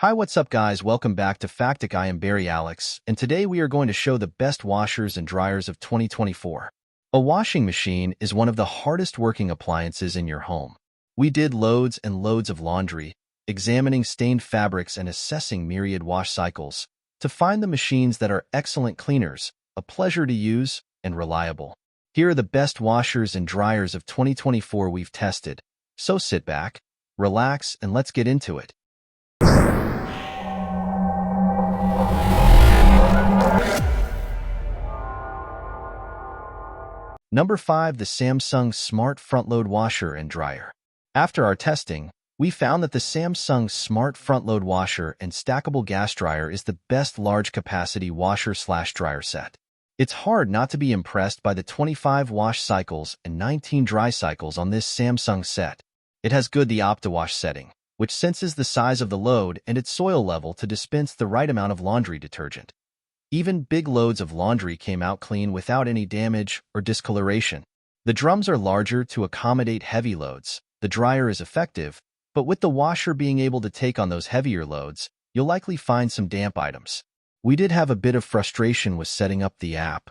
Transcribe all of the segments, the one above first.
Hi, what's up guys? Welcome back to Factic. I am Barry Alex, and today we are going to show the best washers and dryers of 2024. A washing machine is one of the hardest working appliances in your home. We did loads and loads of laundry, examining stained fabrics and assessing myriad wash cycles to find the machines that are excellent cleaners, a pleasure to use, and reliable. Here are the best washers and dryers of 2024 we've tested. So sit back, relax, and let's get into it. Number 5. The Samsung Smart Front-Load Washer and Dryer. After our testing, we found that the Samsung Smart Front-Load Washer and Stackable Gas Dryer is the best large-capacity washer/dryer set. It's hard not to be impressed by the 25 wash cycles and 19 dry cycles on this Samsung set. It has the OptiWash setting, which senses the size of the load and its soil level to dispense the right amount of laundry detergent. Even big loads of laundry came out clean without any damage or discoloration. The drums are larger to accommodate heavy loads. The dryer is effective, but with the washer being able to take on those heavier loads, you'll likely find some damp items. We did have a bit of frustration with setting up the app.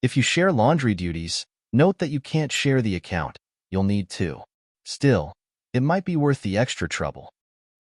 If you share laundry duties, note that you can't share the account. You'll need to. Still, it might be worth the extra trouble.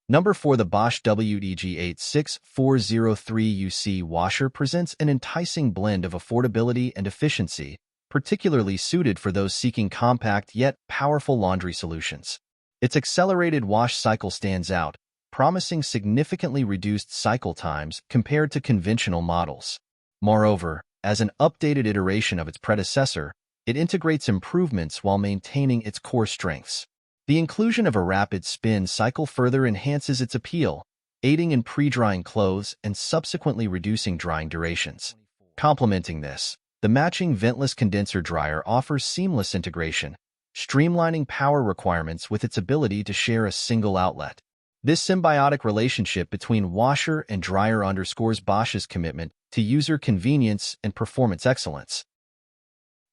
Number 4. The Bosch WEG86403UC washer presents an enticing blend of affordability and efficiency, particularly suited for those seeking compact yet powerful laundry solutions. Its accelerated wash cycle stands out, promising significantly reduced cycle times compared to conventional models. Moreover, as an updated iteration of its predecessor, it integrates improvements while maintaining its core strengths. The inclusion of a rapid spin cycle further enhances its appeal, aiding in pre-drying clothes and subsequently reducing drying durations. Complementing this, the matching ventless condenser dryer offers seamless integration, streamlining power requirements with its ability to share a single outlet. This symbiotic relationship between washer and dryer underscores Bosch's commitment to user convenience and performance excellence.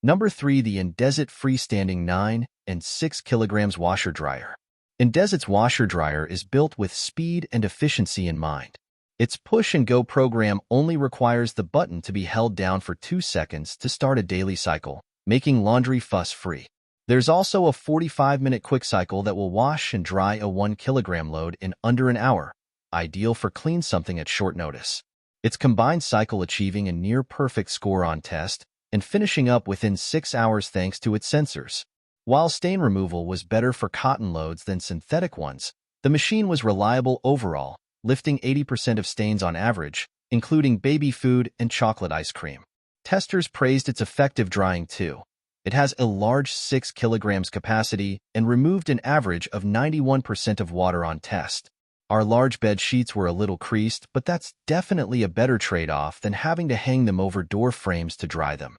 Number 3. The Indesit freestanding 9 and 6 kg washer dryer. Indesit's washer dryer is built with speed and efficiency in mind. Its push-and-go program only requires the button to be held down for 2 seconds to start a daily cycle, making laundry fuss-free. There's also a 45-minute quick cycle that will wash and dry a 1 kg load in under an hour, ideal for clean something at short notice. Its combined cycle achieving a near-perfect score on test and finishing up within 6 hours thanks to its sensors. While stain removal was better for cotton loads than synthetic ones, the machine was reliable overall, lifting 80% of stains on average, including baby food and chocolate ice cream. Testers praised its effective drying too. It has a large 6 kg capacity and removed an average of 91% of water on test. Our large bed sheets were a little creased, but that's definitely a better trade-off than having to hang them over door frames to dry them.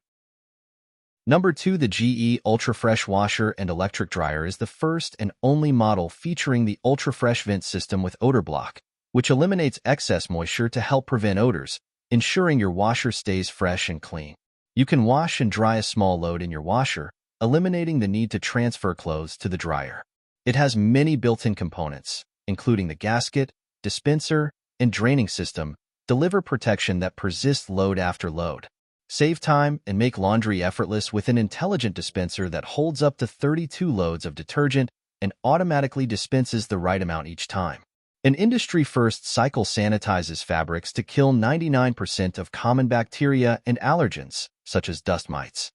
Number 2. The GE Ultrafresh washer and electric dryer is the first and only model featuring the Ultrafresh vent system with odor block, which eliminates excess moisture to help prevent odors, ensuring your washer stays fresh and clean. You can wash and dry a small load in your washer, eliminating the need to transfer clothes to the dryer. It has many built-in components, including the gasket, dispenser, and draining system, deliver protection that persists load after load. Save time and make laundry effortless with an intelligent dispenser that holds up to 32 loads of detergent and automatically dispenses the right amount each time. An industry-first cycle sanitizes fabrics to kill 99% of common bacteria and allergens, such as dust mites.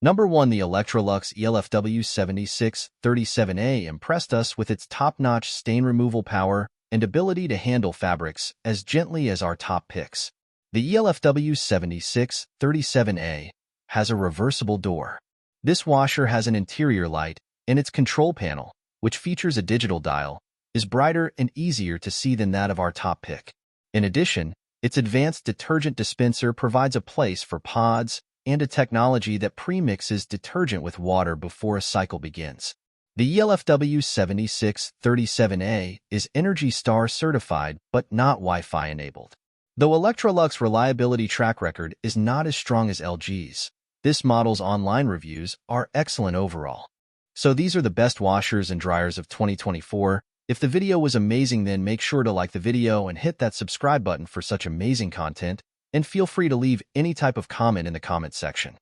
Number 1. The Electrolux ELFW7637A impressed us with its top-notch stain removal power and ability to handle fabrics as gently as our top picks. The ELFW7637A has a reversible door. This washer has an interior light, and its control panel, which features a digital dial, is brighter and easier to see than that of our top pick. In addition, its advanced detergent dispenser provides a place for pods and a technology that premixes detergent with water before a cycle begins. The ELFW7637A is Energy Star certified but not Wi-Fi enabled. Though Electrolux reliability track record is not as strong as LG's, this model's online reviews are excellent overall. So these are the best washers and dryers of 2024. If the video was amazing, then make sure to like the video and hit that subscribe button for such amazing content, and feel free to leave any type of comment in the comment section.